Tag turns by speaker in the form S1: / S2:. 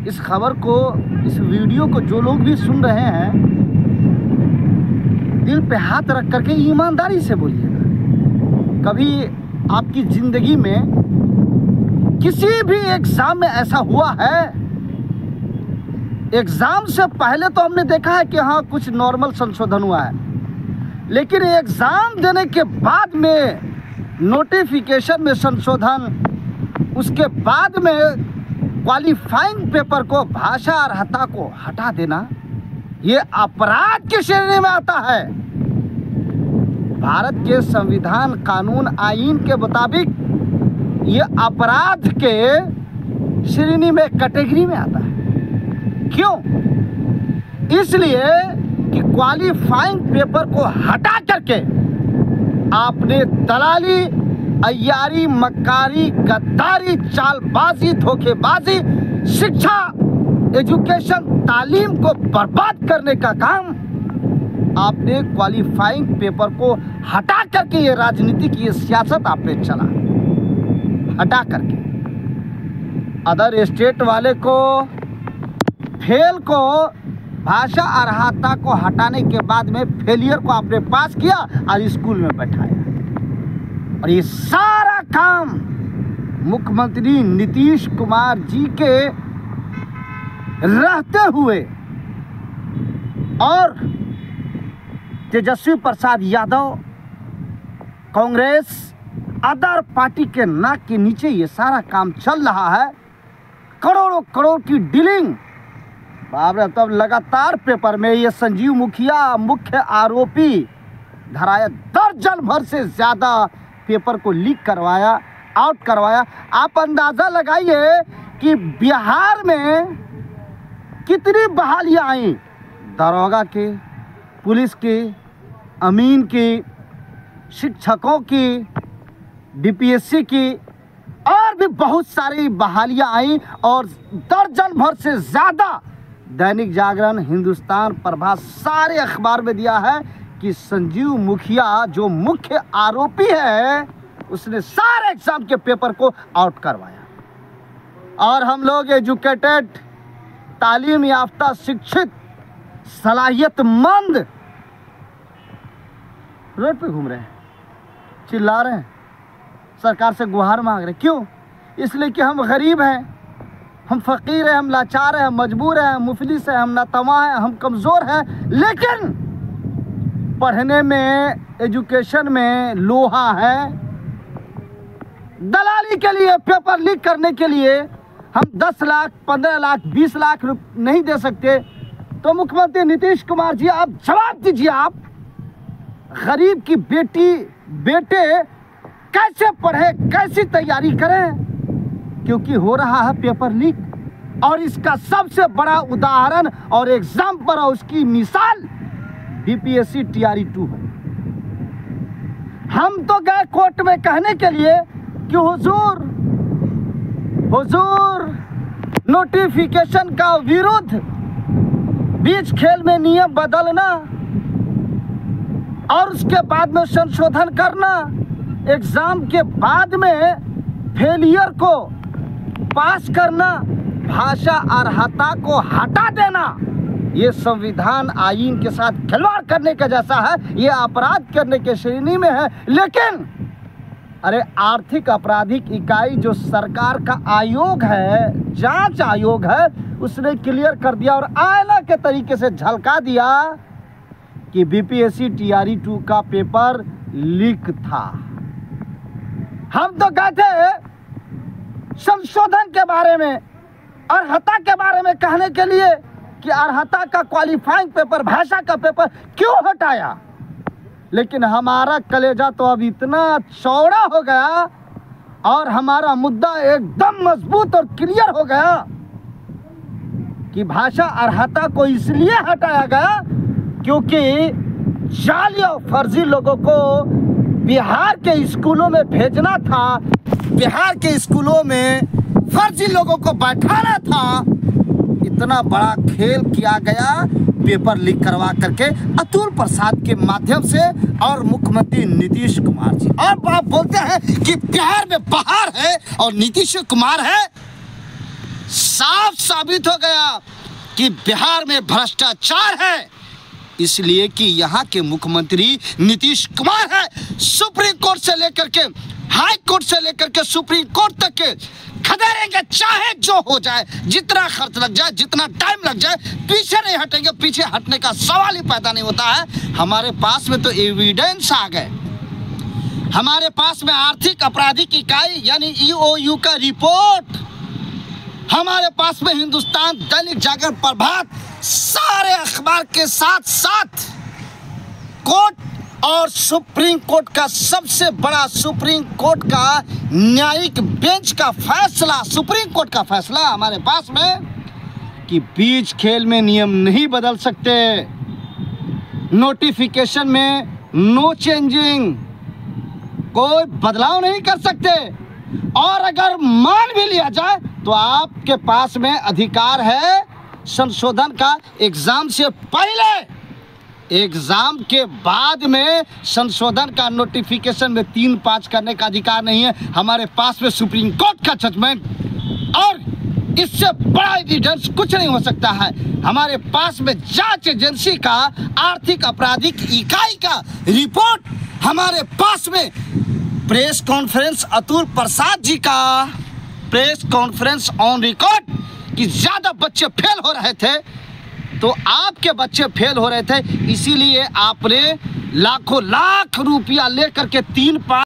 S1: इस खबर को, इस वीडियो को जो लोग भी सुन रहे हैं, दिल पे हाथ रख करके ईमानदारी से बोलिएगा। कभी आपकी ज़िंदगी में किसी भी एग्ज़ाम में ऐसा हुआ है? एग्ज़ाम से पहले तो हमने देखा है कि हाँ कुछ नॉर्मल संशोधन हुआ है, लेकिन एग्ज़ाम देने के बाद में नोटिफिकेशन में संशोधन, उसके बाद में क्वालिफाइंग पेपर को, भाषा अर्हता को हटा देना, ये अपराध की श्रेणी में आता है। भारत के संविधान, कानून, आईन के मुताबिक ये अपराध के श्रेणी में, कैटेगरी में आता है। क्यों? इसलिए कि क्वालिफाइंग पेपर को हटा करके आपने दलाली, अय्यारी, मक्कारी, गद्दारी, चालबाजी, धोखेबाजी, शिक्षा, एजुकेशन, तालीम को बर्बाद करने का काम आपने क्वालिफाइंग पेपर को हटा करके, ये राजनीति की ये सियासत आपने चला, हटा करके अदर स्टेट वाले को, फेल को, भाषा अर्हता को हटाने के बाद में फेलियर को आपने पास किया और स्कूल में बैठाया। और ये सारा काम मुख्यमंत्री नीतीश कुमार जी के रहते हुए और तेजस्वी प्रसाद यादव, कांग्रेस, अदर पार्टी के नाक के नीचे ये सारा काम चल रहा है। करोड़ों करोड़ की डीलिंग, बाप रे, तब लगातार पेपर में ये संजीव मुखिया मुख्य आरोपी धराया, दर्जन भर से ज़्यादा पेपर को लीक करवाया, आउट करवाया। आप अंदाज़ा लगाइए कि बिहार में कितनी बहालियाँ आई, दरोगा की, पुलिस की, अमीन की, शिक्षकों की, डीपीएससी की, और भी बहुत सारी बहालियाँ आई। और दर्जन भर से ज़्यादा दैनिक जागरण, हिंदुस्तान, प्रभात, सारे अखबार में दिया है कि संजीव मुखिया जो मुख्य आरोपी है, उसने सारे एग्जाम के पेपर को आउट करवाया। और हम लोग एजुकेटेड, तालीम याफ्ता, शिक्षित, सलाहियतमंद रोड पे घूम रहे हैं, चिल्ला रहे हैं, सरकार से गुहार मांग रहे हैं। क्यों? इसलिए कि हम गरीब हैं, हम फ़कीर हैं, हम लाचार हैं, हम मजबूर हैं, हम मुफलिस हैं, हम नातवा हैं, हम कमज़ोर हैं। लेकिन पढ़ने में, एजुकेशन में लोहा है। दलाली के लिए, पेपर लीक करने के लिए हम 10 लाख, 15 लाख, 20 लाख नहीं दे सकते। तो मुख्यमंत्री नीतीश कुमार जी, आप जवाब दीजिए। आप गरीब की बेटी, बेटे कैसे पढ़े, कैसी तैयारी करें? क्योंकि हो रहा है पेपर लीक। और इसका सबसे बड़ा उदाहरण और एग्जाम्पल और उसकी मिसाल बीपीएससी टीआरई 2 है। हम तो गए कोर्ट में कहने के लिए कि हुजूर नोटिफिकेशन का विरोध, बीच खेल में नियम बदलना और उसके बाद में संशोधन करना, एग्जाम के बाद में फेलियर को पास करना, भाषा अर्हता को हटा देना, ये संविधान, आईन के साथ खिलवाड़ करने का जैसा है, ये अपराध करने के श्रेणी में है। लेकिन अरे आर्थिक आपराधिक इकाई जो सरकार का आयोग है, जांच आयोग है, उसने क्लियर कर दिया और आईना के तरीके से झलका दिया कि बीपीएससी टीआरई 2 का पेपर लीक था। हम तो कहते हैं संशोधन के बारे में, अर्हता के बारे में कहने के लिए कि अर्हता का क्वालिफाइंग पेपर, भाषा का पेपर क्यों हटाया। लेकिन हमारा कलेजा तो अब इतना चौड़ा हो गया और हमारा मुद्दा एकदम मजबूत और क्लियर हो गया कि भाषा अर्हता को इसलिए हटाया गया क्योंकि जाली और फर्जी लोगों को बिहार के स्कूलों में भेजना था, बिहार के स्कूलों में फर्जी लोगों को बैठाना था। इतना बड़ा खेल किया गया पेपर लीक करवा करके अतुल प्रसाद के माध्यम से और मुख्यमंत्री नीतीश कुमार जी। और आप बोलते हैं कि बिहार में बहार है और नीतीश कुमार है। साफ साबित हो गया कि बिहार में भ्रष्टाचार है, इसलिए कि यहाँ के मुख्यमंत्री नीतीश कुमार है। सुप्रीम कोर्ट से लेकर के हाई कोर्ट से लेकर के सुप्रीम कोर्ट तक के खदेड़ेंगे, चाहे जो हो जाए, जितना खर्च लग जाए, जितना टाइम लग जाए, पीछे नहीं हटेंगे। पीछे हटने का सवाल ही पैदा नहीं होता है। हमारे पास में तो एविडेंस आ गए, हमारे पास में आर्थिक आपराधिक इकाई यानी EOU का रिपोर्ट, हमारे पास में हिंदुस्तान, दैनिक जागरण, प्रभात, सारे अखबार के साथ साथ कोर्ट और सुप्रीम कोर्ट का, सबसे बड़ा सुप्रीम कोर्ट का न्यायिक बेंच का फैसला, सुप्रीम कोर्ट का फैसला हमारे पास में कि बीच खेल में नियम नहीं बदल सकते, नोटिफिकेशन में नो चेंजिंग, कोई बदलाव नहीं कर सकते। और अगर मान भी लिया जाए तो आपके पास में अधिकार है संशोधन का। एग्जाम से पहले, एग्जाम के बाद में संशोधन का नोटिफिकेशन में 3-5 करने का अधिकार नहीं है। हमारे पास में सुप्रीम कोर्ट का जजमेंट, और इससे बड़ा एविडेंस कुछ नहीं हो सकता है। हमारे पास में जांच एजेंसी का, आर्थिक आपराधिक इकाई का रिपोर्ट, हमारे पास में प्रेस कॉन्फ्रेंस अतुल प्रसाद जी का, प्रेस कॉन्फ्रेंस ऑन रिकॉर्ड कि ज्यादा बच्चे फेल हो रहे थे, तो आपके बच्चे फेल हो रहे थे, इसीलिए आपने लाखों लाख रुपया लेकर के 3-5